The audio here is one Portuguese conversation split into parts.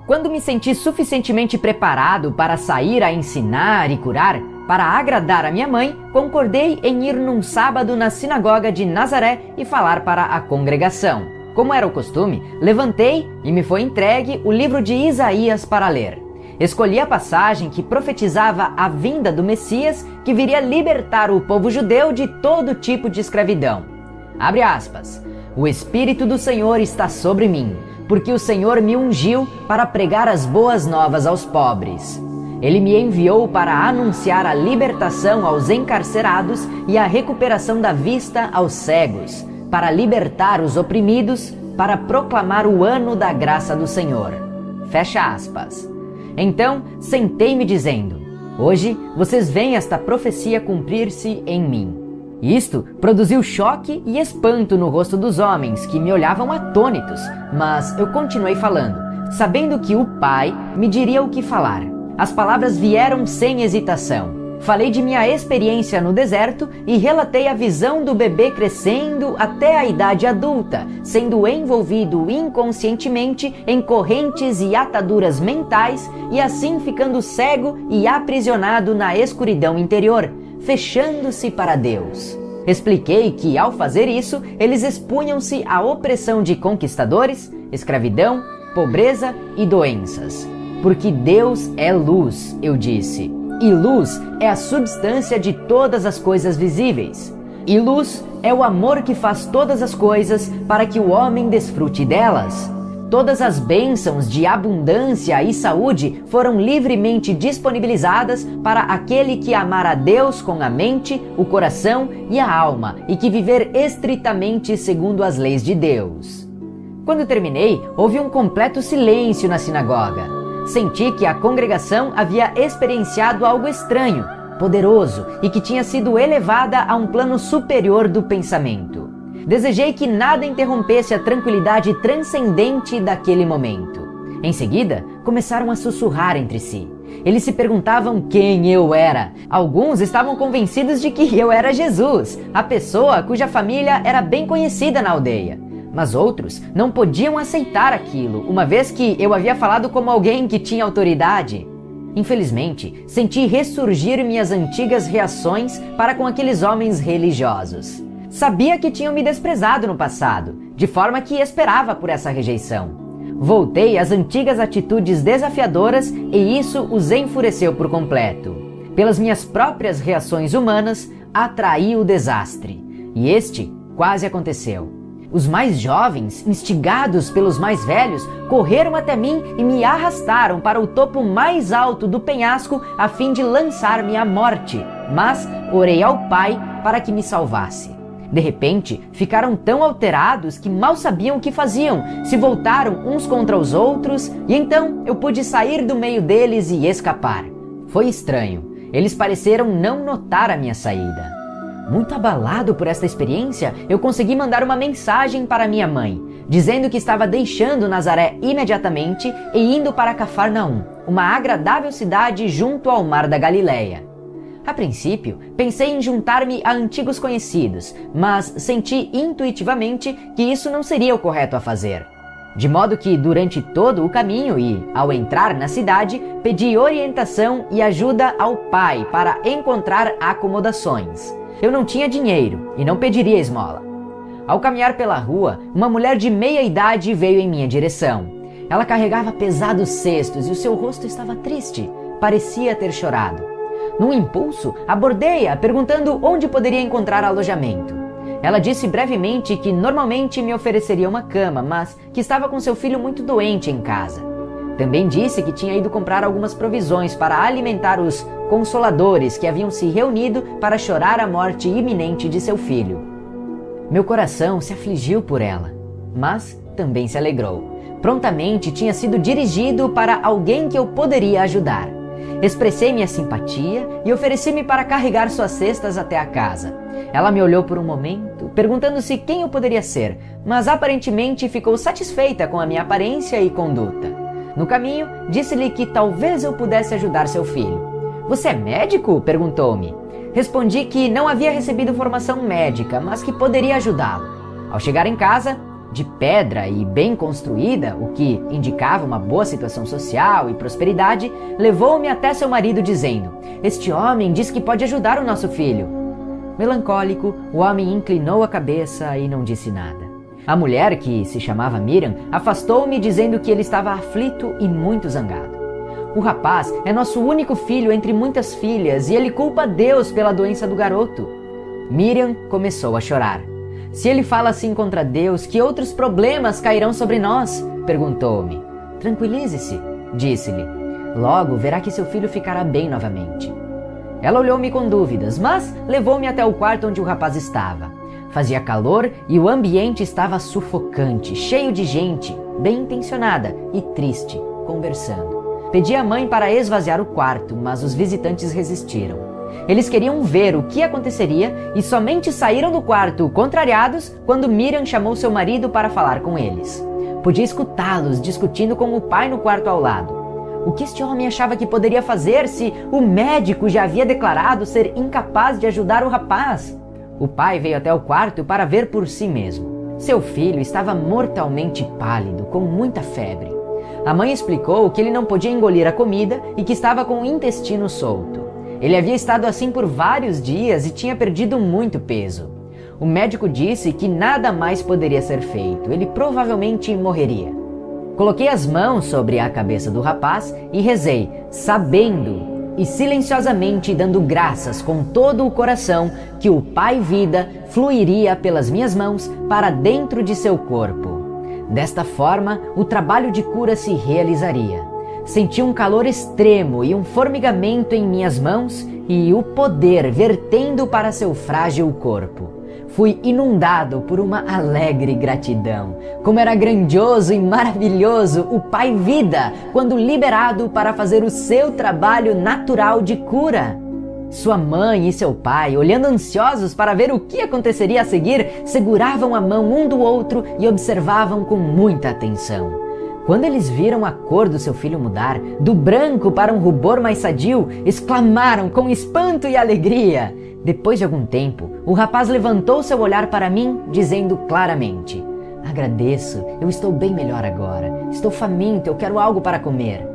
Quando me senti suficientemente preparado para sair a ensinar e curar, para agradar a minha mãe, concordei em ir num sábado na sinagoga de Nazaré e falar para a congregação. Como era o costume, levantei e me foi entregue o livro de Isaías para ler. Escolhi a passagem que profetizava a vinda do Messias, que viria libertar o povo judeu de todo tipo de escravidão. Abre aspas. O Espírito do Senhor está sobre mim, porque o Senhor me ungiu para pregar as boas novas aos pobres. Ele me enviou para anunciar a libertação aos encarcerados e a recuperação da vista aos cegos, para libertar os oprimidos, para proclamar o ano da graça do Senhor. Fecha aspas. Então, sentei-me dizendo, hoje vocês veem esta profecia cumprir-se em mim. Isto produziu choque e espanto no rosto dos homens, que me olhavam atônitos, mas eu continuei falando, sabendo que o Pai me diria o que falar. As palavras vieram sem hesitação. Falei de minha experiência no deserto e relatei a visão do bebê crescendo até a idade adulta, sendo envolvido inconscientemente em correntes e ataduras mentais e assim ficando cego e aprisionado na escuridão interior, fechando-se para Deus. Expliquei que, ao fazer isso, eles expunham-se à opressão de conquistadores, escravidão, pobreza e doenças. Porque Deus é luz, eu disse. E luz é a substância de todas as coisas visíveis. E luz é o amor que faz todas as coisas para que o homem desfrute delas. Todas as bênçãos de abundância e saúde foram livremente disponibilizadas para aquele que amar a Deus com a mente, o coração e a alma e que viver estritamente segundo as leis de Deus. Quando terminei, houve um completo silêncio na sinagoga. Senti que a congregação havia experienciado algo estranho, poderoso e que tinha sido elevada a um plano superior do pensamento. Desejei que nada interrompesse a tranquilidade transcendente daquele momento. Em seguida, começaram a sussurrar entre si. Eles se perguntavam quem eu era. Alguns estavam convencidos de que eu era Jesus, a pessoa cuja família era bem conhecida na aldeia. Mas outros não podiam aceitar aquilo, uma vez que eu havia falado como alguém que tinha autoridade. Infelizmente, senti ressurgir minhas antigas reações para com aqueles homens religiosos. Sabia que tinham me desprezado no passado, de forma que esperava por essa rejeição. Voltei às antigas atitudes desafiadoras e isso os enfureceu por completo. Pelas minhas próprias reações humanas, atraí o desastre. E este quase aconteceu. Os mais jovens, instigados pelos mais velhos, correram até mim e me arrastaram para o topo mais alto do penhasco a fim de lançar-me à morte. Mas orei ao Pai para que me salvasse. De repente, ficaram tão alterados que mal sabiam o que faziam, se voltaram uns contra os outros e então eu pude sair do meio deles e escapar. Foi estranho. Eles pareceram não notar a minha saída. Muito abalado por esta experiência, eu consegui mandar uma mensagem para minha mãe, dizendo que estava deixando Nazaré imediatamente e indo para Cafarnaum, uma agradável cidade junto ao mar da Galileia. A princípio, pensei em juntar-me a antigos conhecidos, mas senti intuitivamente que isso não seria o correto a fazer. De modo que, durante todo o caminho e, ao entrar na cidade, pedi orientação e ajuda ao Pai para encontrar acomodações. Eu não tinha dinheiro e não pediria esmola. Ao caminhar pela rua, uma mulher de meia idade veio em minha direção. Ela carregava pesados cestos e o seu rosto estava triste, parecia ter chorado. Num impulso, abordei-a perguntando onde poderia encontrar alojamento. Ela disse brevemente que normalmente me ofereceria uma cama, mas que estava com seu filho muito doente em casa. Também disse que tinha ido comprar algumas provisões para alimentar os consoladores que haviam se reunido para chorar a morte iminente de seu filho. Meu coração se afligiu por ela, mas também se alegrou. Prontamente tinha sido dirigido para alguém que eu poderia ajudar. Expressei minha simpatia e ofereci-me para carregar suas cestas até a casa. Ela me olhou por um momento, perguntando-se quem eu poderia ser, mas aparentemente ficou satisfeita com a minha aparência e conduta. No caminho, disse-lhe que talvez eu pudesse ajudar seu filho. "Você é médico?" perguntou-me. Respondi que não havia recebido formação médica, mas que poderia ajudá-lo. Ao chegar em casa, de pedra e bem construída, o que indicava uma boa situação social e prosperidade, levou-me até seu marido dizendo: "Este homem diz que pode ajudar o nosso filho." Melancólico, o homem inclinou a cabeça e não disse nada. A mulher, que se chamava Miriam, afastou-me dizendo que ele estava aflito e muito zangado. "O rapaz é nosso único filho entre muitas filhas e ele culpa Deus pela doença do garoto." Miriam começou a chorar. "Se ele fala assim contra Deus, que outros problemas cairão sobre nós?" perguntou-me. "Tranquilize-se", disse-lhe. "Logo verá que seu filho ficará bem novamente." Ela olhou-me com dúvidas, mas levou-me até o quarto onde o rapaz estava. Fazia calor e o ambiente estava sufocante, cheio de gente, bem intencionada e triste, conversando. Pedi à mãe para esvaziar o quarto, mas os visitantes resistiram. Eles queriam ver o que aconteceria e somente saíram do quarto, contrariados, quando Miriam chamou seu marido para falar com eles. Podia escutá-los discutindo com o pai no quarto ao lado. O que este homem achava que poderia fazer se o médico já havia declarado ser incapaz de ajudar o rapaz? O pai veio até o quarto para ver por si mesmo. Seu filho estava mortalmente pálido, com muita febre. A mãe explicou que ele não podia engolir a comida e que estava com o intestino solto. Ele havia estado assim por vários dias e tinha perdido muito peso. O médico disse que nada mais poderia ser feito, ele provavelmente morreria. Coloquei as mãos sobre a cabeça do rapaz e rezei, sabendo e silenciosamente dando graças com todo o coração que o Pai Vida fluiria pelas minhas mãos para dentro de seu corpo. Desta forma, o trabalho de cura se realizaria. Senti um calor extremo e um formigamento em minhas mãos e o poder vertendo para seu frágil corpo. Fui inundado por uma alegre gratidão. Como era grandioso e maravilhoso o Pai Vida quando liberado para fazer o seu trabalho natural de cura. Sua mãe e seu pai, olhando ansiosos para ver o que aconteceria a seguir, seguravam a mão um do outro e observavam com muita atenção. Quando eles viram a cor do seu filho mudar, do branco para um rubor mais sadio, exclamaram com espanto e alegria. Depois de algum tempo, o rapaz levantou seu olhar para mim, dizendo claramente: "Agradeço, eu estou bem melhor agora. Estou faminto, eu quero algo para comer."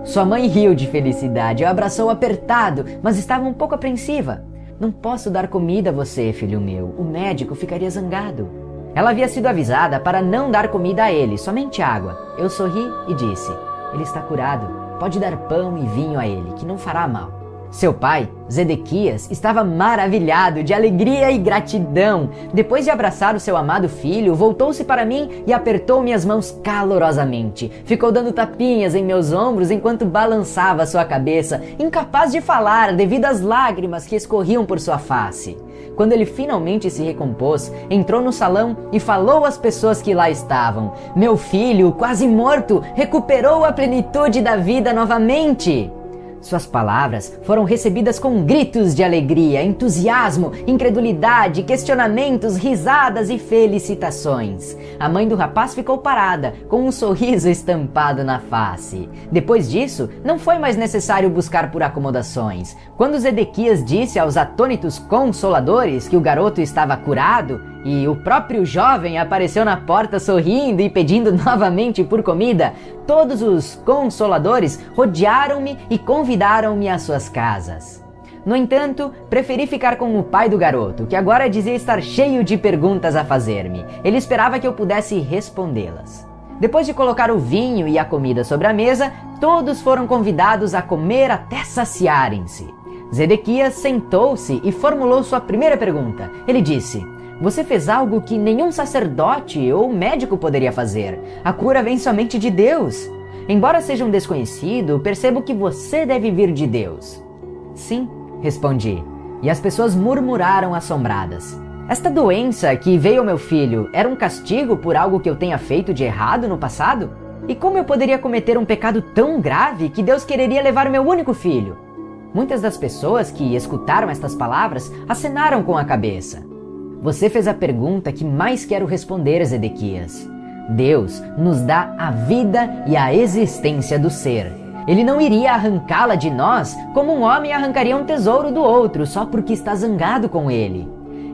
Sua mãe riu de felicidade e o abraçou apertado, mas estava um pouco apreensiva. "Não posso dar comida a você, filho meu. O médico ficaria zangado." Ela havia sido avisada para não dar comida a ele, somente água. Eu sorri e disse: "Ele está curado. Pode dar pão e vinho a ele, que não fará mal." Seu pai, Zedequias, estava maravilhado de alegria e gratidão. Depois de abraçar o seu amado filho, voltou-se para mim e apertou minhas mãos calorosamente. Ficou dando tapinhas em meus ombros enquanto balançava sua cabeça, incapaz de falar devido às lágrimas que escorriam por sua face. Quando ele finalmente se recompôs, entrou no salão e falou às pessoas que lá estavam: "Meu filho, quase morto, recuperou a plenitude da vida novamente." Suas palavras foram recebidas com gritos de alegria, entusiasmo, incredulidade, questionamentos, risadas e felicitações. A mãe do rapaz ficou parada, com um sorriso estampado na face. Depois disso, não foi mais necessário buscar por acomodações. Quando Zedequias disse aos atônitos consoladores que o garoto estava curado, e o próprio jovem apareceu na porta sorrindo e pedindo novamente por comida, todos os consoladores rodearam-me e convidaram-me às suas casas. No entanto, preferi ficar com o pai do garoto, que agora dizia estar cheio de perguntas a fazer-me. Ele esperava que eu pudesse respondê-las. Depois de colocar o vinho e a comida sobre a mesa, todos foram convidados a comer até saciarem-se. Zedequias sentou-se e formulou sua primeira pergunta. Ele disse: "Você fez algo que nenhum sacerdote ou médico poderia fazer. A cura vem somente de Deus. Embora seja um desconhecido, percebo que você deve vir de Deus." "Sim", respondi, e as pessoas murmuraram assombradas. "Esta doença que veio ao meu filho era um castigo por algo que eu tenha feito de errado no passado? E como eu poderia cometer um pecado tão grave que Deus quereria levar meu único filho?" Muitas das pessoas que escutaram estas palavras acenaram com a cabeça. "Você fez a pergunta que mais quero responder, Zedequias. Deus nos dá a vida e a existência do ser. Ele não iria arrancá-la de nós como um homem arrancaria um tesouro do outro só porque está zangado com ele.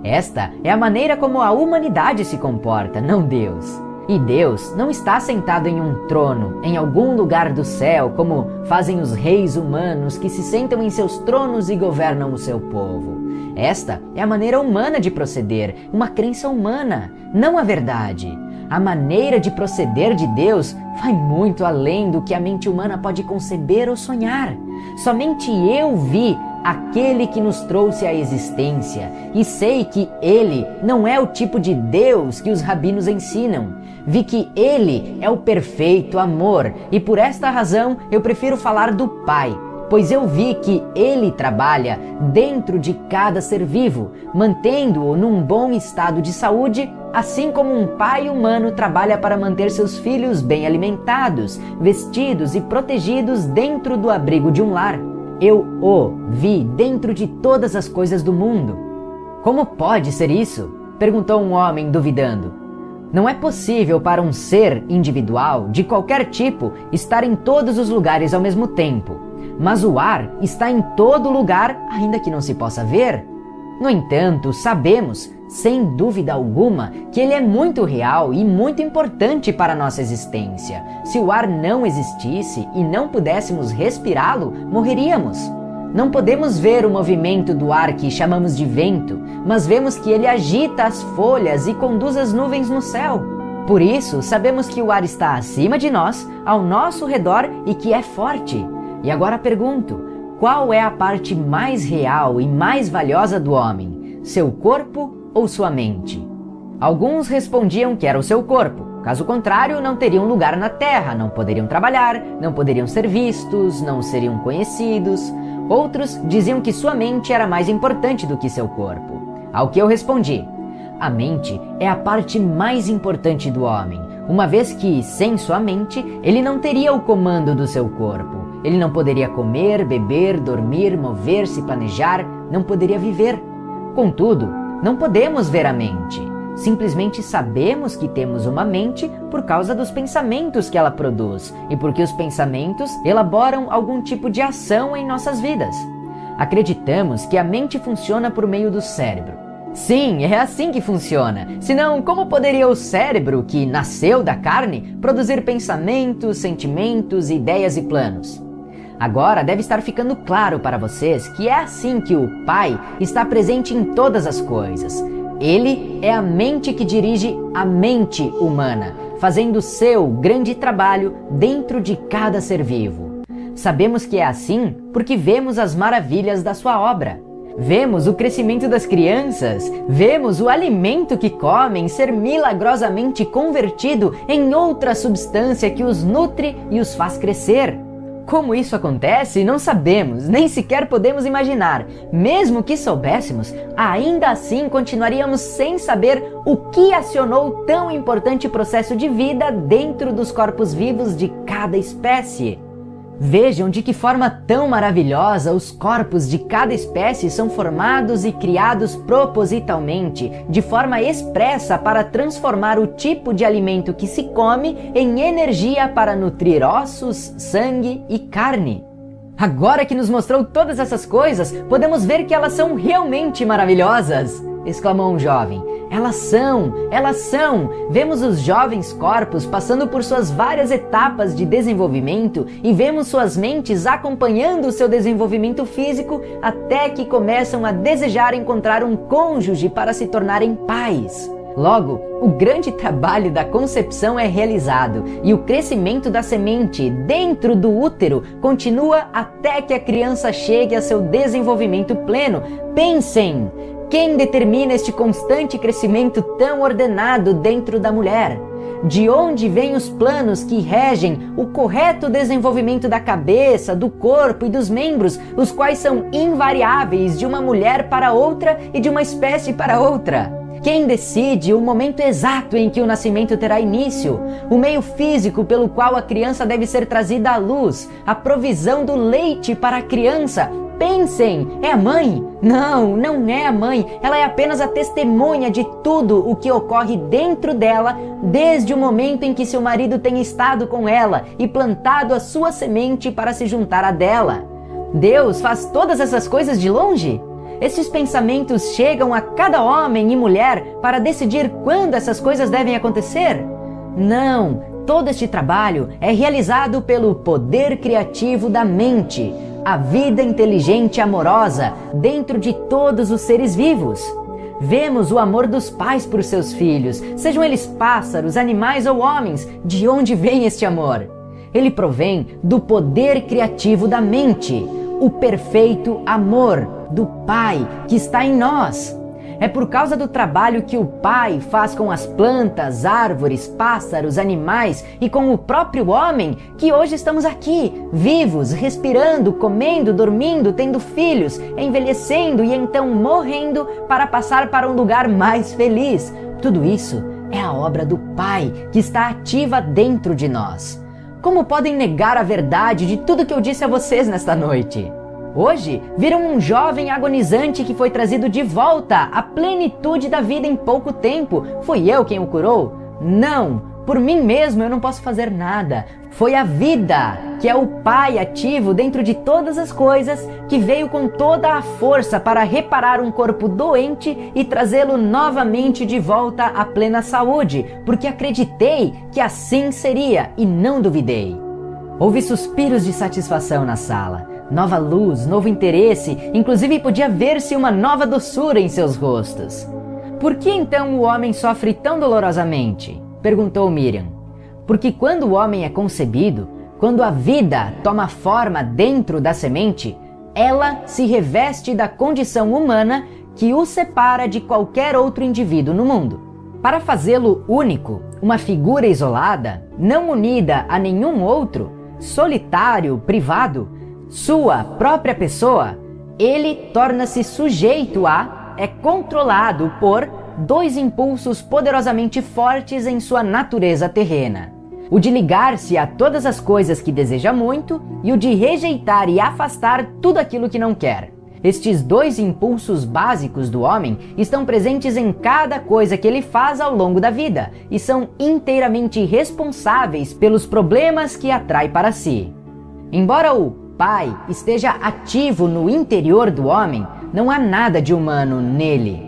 Esta é a maneira como a humanidade se comporta, não Deus. E Deus não está sentado em um trono, em algum lugar do céu, como fazem os reis humanos que se sentam em seus tronos e governam o seu povo. Esta é a maneira humana de proceder, uma crença humana, não a verdade. A maneira de proceder de Deus vai muito além do que a mente humana pode conceber ou sonhar. Somente eu vi aquele que nos trouxe à existência e sei que ele não é o tipo de Deus que os rabinos ensinam. Vi que ele é o perfeito amor e por esta razão eu prefiro falar do Pai, pois eu vi que ele trabalha dentro de cada ser vivo, mantendo-o num bom estado de saúde, assim como um pai humano trabalha para manter seus filhos bem alimentados, vestidos e protegidos dentro do abrigo de um lar. Eu o vi dentro de todas as coisas do mundo. Como pode ser isso? Perguntou um homem duvidando. Não é possível para um ser individual, de qualquer tipo, estar em todos os lugares ao mesmo tempo. Mas o ar está em todo lugar, ainda que não se possa ver. No entanto, sabemos, sem dúvida alguma, que ele é muito real e muito importante para a nossa existência. Se o ar não existisse e não pudéssemos respirá-lo, morreríamos. Não podemos ver o movimento do ar que chamamos de vento, mas vemos que ele agita as folhas e conduz as nuvens no céu. Por isso, sabemos que o ar está acima de nós, ao nosso redor e que é forte. E agora pergunto, qual é a parte mais real e mais valiosa do homem? Seu corpo ou sua mente? Alguns respondiam que era o seu corpo. Caso contrário, não teriam lugar na terra, não poderiam trabalhar, não poderiam ser vistos, não seriam conhecidos. Outros diziam que sua mente era mais importante do que seu corpo. Ao que eu respondi, a mente é a parte mais importante do homem, uma vez que, sem sua mente, ele não teria o comando do seu corpo. Ele não poderia comer, beber, dormir, mover-se, planejar, não poderia viver. Contudo, não podemos ver a mente. Simplesmente sabemos que temos uma mente por causa dos pensamentos que ela produz e porque os pensamentos elaboram algum tipo de ação em nossas vidas. Acreditamos que a mente funciona por meio do cérebro. Sim, é assim que funciona. Senão, como poderia o cérebro, que nasceu da carne, produzir pensamentos, sentimentos, ideias e planos? Agora deve estar ficando claro para vocês que é assim que o Pai está presente em todas as coisas. Ele é a mente que dirige a mente humana, fazendo seu grande trabalho dentro de cada ser vivo. Sabemos que é assim porque vemos as maravilhas da sua obra. Vemos o crescimento das crianças, vemos o alimento que comem ser milagrosamente convertido em outra substância que os nutre e os faz crescer. Como isso acontece, não sabemos, nem sequer podemos imaginar. Mesmo que soubéssemos, ainda assim continuaríamos sem saber o que acionou tão importante processo de vida dentro dos corpos vivos de cada espécie. Vejam de que forma tão maravilhosa os corpos de cada espécie são formados e criados propositalmente, de forma expressa para transformar o tipo de alimento que se come em energia para nutrir ossos, sangue e carne. Agora que nos mostrou todas essas coisas, podemos ver que elas são realmente maravilhosas! Exclamou um jovem. Elas são! Vemos os jovens corpos passando por suas várias etapas de desenvolvimento e vemos suas mentes acompanhando o seu desenvolvimento físico até que começam a desejar encontrar um cônjuge para se tornarem pais. Logo, o grande trabalho da concepção é realizado e o crescimento da semente dentro do útero continua até que a criança chegue a seu desenvolvimento pleno. Pensem! Quem determina este constante crescimento tão ordenado dentro da mulher? De onde vêm os planos que regem o correto desenvolvimento da cabeça, do corpo e dos membros, os quais são invariáveis de uma mulher para outra e de uma espécie para outra? Quem decide o momento exato em que o nascimento terá início? O meio físico pelo qual a criança deve ser trazida à luz? A provisão do leite para a criança? Pensem, é a mãe? Não, não é a mãe. Ela é apenas a testemunha de tudo o que ocorre dentro dela desde o momento em que seu marido tem estado com ela e plantado a sua semente para se juntar à dela. Deus faz todas essas coisas de longe? Esses pensamentos chegam a cada homem e mulher para decidir quando essas coisas devem acontecer? Não, todo este trabalho é realizado pelo poder criativo da mente, a vida inteligente e amorosa dentro de todos os seres vivos. Vemos o amor dos pais por seus filhos, sejam eles pássaros, animais ou homens. De onde vem este amor? Ele provém do poder criativo da mente, o perfeito amor do Pai que está em nós. É por causa do trabalho que o Pai faz com as plantas, árvores, pássaros, animais e com o próprio homem que hoje estamos aqui, vivos, respirando, comendo, dormindo, tendo filhos, envelhecendo e então morrendo para passar para um lugar mais feliz. Tudo isso é a obra do Pai que está ativa dentro de nós. Como podem negar a verdade de tudo que eu disse a vocês nesta noite? Hoje, viram um jovem agonizante que foi trazido de volta à plenitude da vida em pouco tempo. Fui eu quem o curou? Não! Por mim mesmo eu não posso fazer nada. Foi a vida, que é o Pai ativo dentro de todas as coisas, que veio com toda a força para reparar um corpo doente e trazê-lo novamente de volta à plena saúde, porque acreditei que assim seria e não duvidei. Houve suspiros de satisfação na sala. Nova luz, novo interesse, inclusive podia ver-se uma nova doçura em seus rostos. Por que então o homem sofre tão dolorosamente? Perguntou Miriam. Porque quando o homem é concebido, quando a vida toma forma dentro da semente, ela se reveste da condição humana que o separa de qualquer outro indivíduo no mundo. Para fazê-lo único, uma figura isolada, não unida a nenhum outro, solitário, privado, sua própria pessoa, ele torna-se sujeito é controlado por dois impulsos poderosamente fortes em sua natureza terrena. O de ligar-se a todas as coisas que deseja muito e o de rejeitar e afastar tudo aquilo que não quer. Estes dois impulsos básicos do homem estão presentes em cada coisa que ele faz ao longo da vida e são inteiramente responsáveis pelos problemas que atrai para si. Embora o Pai esteja ativo no interior do homem, não há nada de humano nele.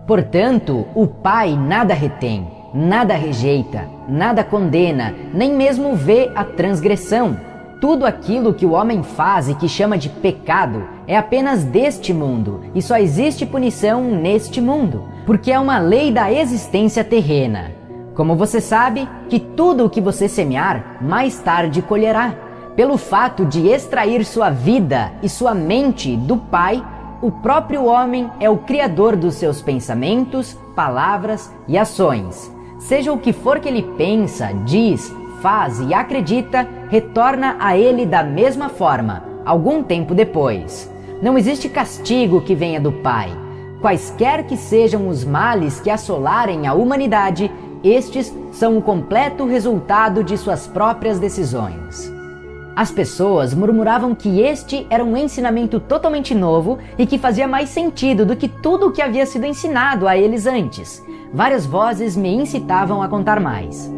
Portanto, o Pai nada retém, nada rejeita, nada condena, nem mesmo vê a transgressão. Tudo aquilo que o homem faz e que chama de pecado é apenas deste mundo, e só existe punição neste mundo, porque é uma lei da existência terrena. Como você sabe que tudo o que você semear, mais tarde colherá. Pelo fato de extrair sua vida e sua mente do Pai, o próprio homem é o criador dos seus pensamentos, palavras e ações. Seja o que for que ele pensa, diz, faz e acredita, retorna a ele da mesma forma, algum tempo depois. Não existe castigo que venha do Pai. Quaisquer que sejam os males que assolarem a humanidade, estes são o completo resultado de suas próprias decisões. As pessoas murmuravam que este era um ensinamento totalmente novo e que fazia mais sentido do que tudo o que havia sido ensinado a eles antes. Várias vozes me incitavam a contar mais.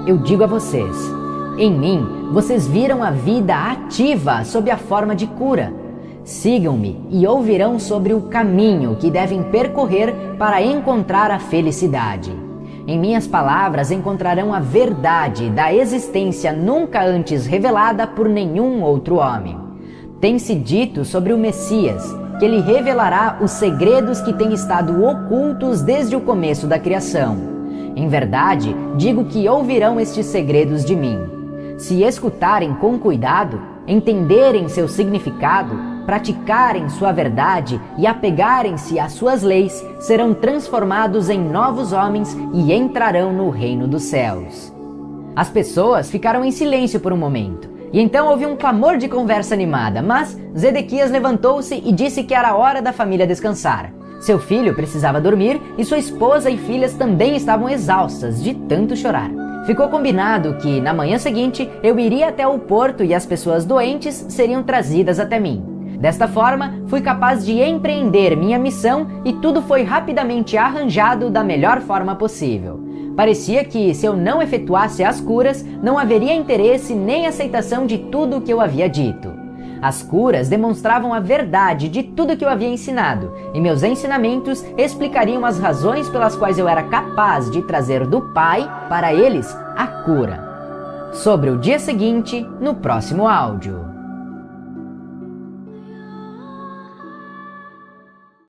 Eu digo a vocês, em mim, vocês viram a vida ativa sob a forma de cura. Sigam-me e ouvirão sobre o caminho que devem percorrer para encontrar a felicidade. Em minhas palavras encontrarão a verdade da existência nunca antes revelada por nenhum outro homem. Tem-se dito sobre o Messias que ele revelará os segredos que têm estado ocultos desde o começo da criação. Em verdade, digo que ouvirão estes segredos de mim. Se escutarem com cuidado, entenderem seu significado, praticarem sua verdade e apegarem-se às suas leis, serão transformados em novos homens e entrarão no reino dos céus. As pessoas ficaram em silêncio por um momento, e então houve um clamor de conversa animada, mas Zedequias levantou-se e disse que era hora da família descansar. Seu filho precisava dormir e sua esposa e filhas também estavam exaustas de tanto chorar. Ficou combinado que, na manhã seguinte, eu iria até o porto e as pessoas doentes seriam trazidas até mim. Desta forma, fui capaz de empreender minha missão e tudo foi rapidamente arranjado da melhor forma possível. Parecia que, se eu não efetuasse as curas, não haveria interesse nem aceitação de tudo o que eu havia dito. As curas demonstravam a verdade de tudo que eu havia ensinado, e meus ensinamentos explicariam as razões pelas quais eu era capaz de trazer do Pai para eles a cura. Sobre o dia seguinte, no próximo áudio.